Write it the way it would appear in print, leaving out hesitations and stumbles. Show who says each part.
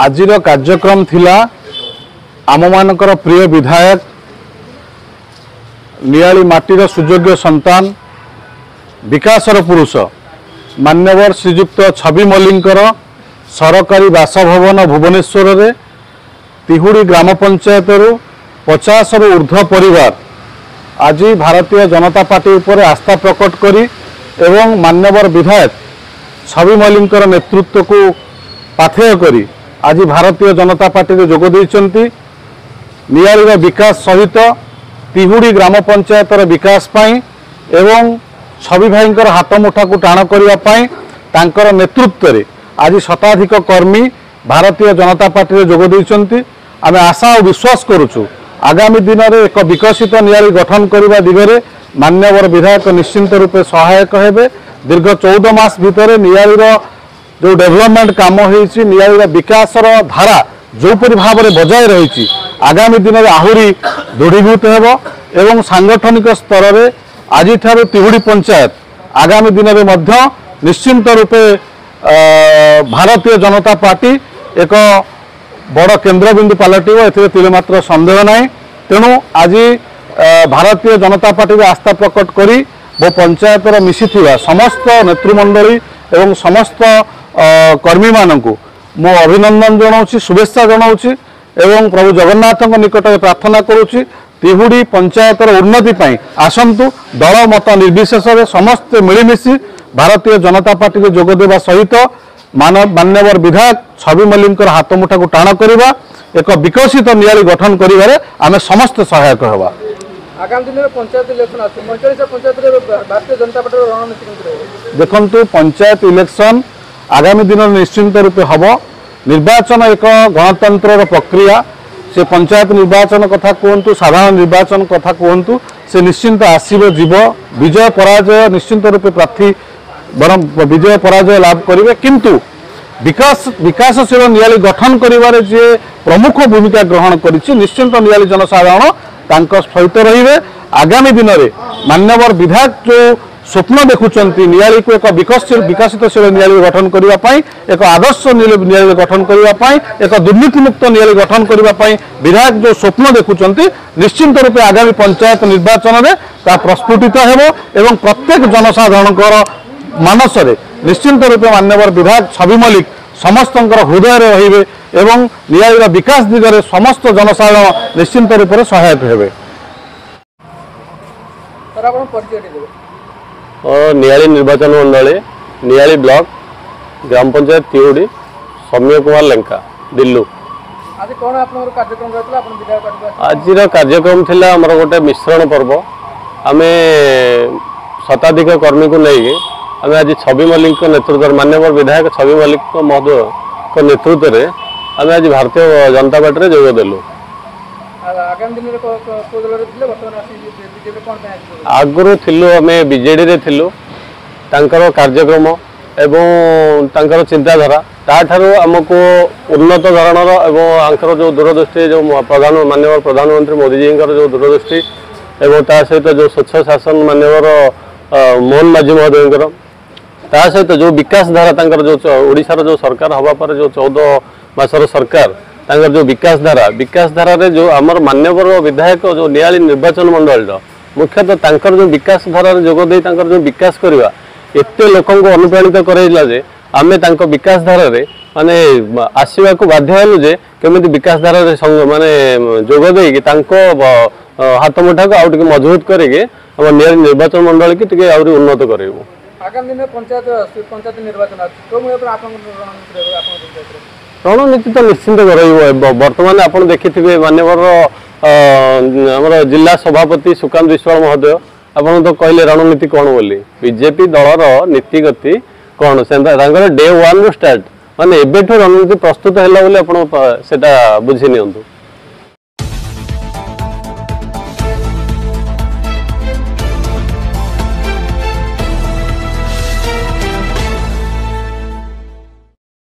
Speaker 1: आजिर कार्यक्रम थिला आम मानकर प्रिय विधायक नियाली माटीर सुयोग्य संतान विकासर पुरुष मान्यवर श्रीजुक्त छवि मल्लिकर सरकारी बासभवन भुवनेश्वर रे तिहुड़ी ग्राम पंचायत 50 रु ऊर्ध्व परिवार आज भारतीय जनता पार्टी उपर आस्था प्रकट करी एवं मान्यवर विधायक छवि मल्लिकर नेतृत्व को पाथेय करी आज भारतीय जनता पार्टी रे जोग देइचंती। नियालीर विकास सहित तिहुड़ी ग्राम पंचायत विकास पाई एवं छवि भाईंकर हाथ मुठा को टाण करने तांकर नेतृत्व रे आज शताधिक कर्मी भारतीय जनता पार्टी रे जोग देइचंती। आमे आशा और विश्वास करुचु आगामी दिन में एक विकसित नियाली गठन करने दिगरे मान्यवर विधायक निश्चिंत रूपे सहायक हेबे। दीर्घ 14 मास भितर नियालीर जो डेवलपमेंट काम होइछि नियालीर विकासर धारा जोपरि भाव में बजाय रही आगामी दिन में आहुरी दृढ़ीभूत हेबो एवं सांगठनिक स्तर में आज तिहुड़ी पंचायत आगामी दिन में मध्य निश्चिंत रूपे भारतीय जनता पार्टी एक बड़ केन्द्रबिंदु पलटिब एमात्र सन्देह ना। तेणु आज भारतीय जनता पार्टी में आस्था प्रकट करी वो पंचायत मिसी समस्त नेतृमंडली एवं समस्त कर्मी मानू मो अभिनंदन जनाऊँ शुभेच्छा जनाऊँ एवं प्रभु जगन्नाथ निकट प्रार्थना करुँची तिहुड़ी पंचायतर उन्नति पाई आसंतु दल मत निर्विशेष समस्ते मिलमिशि भारतीय जनता पार्टी में जोग देवा सहित मान्यवर विधायक छवि मल्लिकर हाथ मुठा को टाण करवा एक विकसित नियाली गठन करिवारे आमे समस्त सहायक होगा।
Speaker 2: आगामी दिन में पंचायत इलेक्शन आछे 45 पंचायत रे भारतीय जनता पार्टी रणनीति केमति
Speaker 1: देखंतु पंचायत इलेक्शन आगामी दिन निश्चिंत रूपे हबो। निर्वाचन एक गणतंत्र प्रक्रिया से पंचायत निर्वाचन कथा कहतु साधारण निर्वाचन कथा कहतु से निश्चिंत आसीब जीव विजय पराजय निश्चिंत रूपे प्रार्थी बरम विजय पराजय लाभ करेंगे किंतु विकासशील नियाली गठन करिवारे जे प्रमुख भूमिका ग्रहण करिछि निश्चिंत नियाली जनसाधारण तांको सहित रहिबे। आगामी दिन में मान्यवर विधायक जो स्वप्न देखुचंती नियाली को एक विकसितशील नियाली गठन करने पाई एक आदर्श नियाली गठन करने पाई एक दुर्नीतिमुक्त नियाली गठन करने पाई विधायक जो स्वप्न देखुचंती निश्चिंत रूपे आगामी पंचायत निर्वाचन में ता प्रस्फुटित हेबो एवं प्रत्येक जनसाधारण मानस निश्चिंत रूपे मान्यवर विधायक छवि मल्लिक समस्त हृदय रे एवं नियालीर विकास दिगरे समस्त जनसाधारण निश्चिंत रूप से सहायक हेबे।
Speaker 3: नियाली निर्वाचन मंडली नियाली ब्लॉक ग्राम पंचायत तिहुड़ी सौम्य कुमार लेंका दिल्लू। आज कार्यक्रम थिला हमर गोटे मिश्रण पर्व आमे शताधिक कर्मी को नहीं आम आज छवि मल्लिक नेतृत्व मान्यवर विधायक छवि मल्लिक महोदय को नेतृत्व में आम आज भारतीय जनता पार्टी जोग देलु। आगुरी थिलु आम बीजेडी रे थिलु तांकर कार्यक्रम एवं तांकर चिंताधारा ताठारु आमको उन्नत धरणर एवं आंकर जो दूरदृष्टि जो मान्यवर प्रधानमंत्री मोदी जी जो दूरदृष्टि एवं ता सहित जो स्वच्छ शासन मान्यवर मोहन माझी महोदय ता सहित जो विकास धारा तांकर जो ओडिशार जो सरकार हवा पर जो 14 मासर सरकार तांकर जो विकास धारा रे जो आमर मान्यवर विधायक जो नियाली निर्वाचन मंडल मुख्यतः तांकर जो विकास धारा रे जोग देई तांकर जो विकास करवा एते लोकन को अनुप्राणित करैला जे आमे तांको विकास धारा रे माने आसीबा को बाध्य हेलु जे केमिति विकास धारा रे माने जोग देई कि तांको हाथ मुठा को आउट के मजबूत करेगे हम नियाली निर्वाचन मंडल की टिके आउरी उन्नत करेबो।
Speaker 2: आगामी दिन में पंचायत निर्वाचन
Speaker 3: रणनीति तो निश्चिंत बर्तमान आप देखिए मान्यवर आमर जिला सभापति सुकांत विश्वाल महोदय आपन तो कहले रणनीति कौन बोली बीजेपी दलर नीतिगति कौन से डे 1 रु स्टार्ट माने एबेठु रणनीति प्रस्तुत है बुझी नि।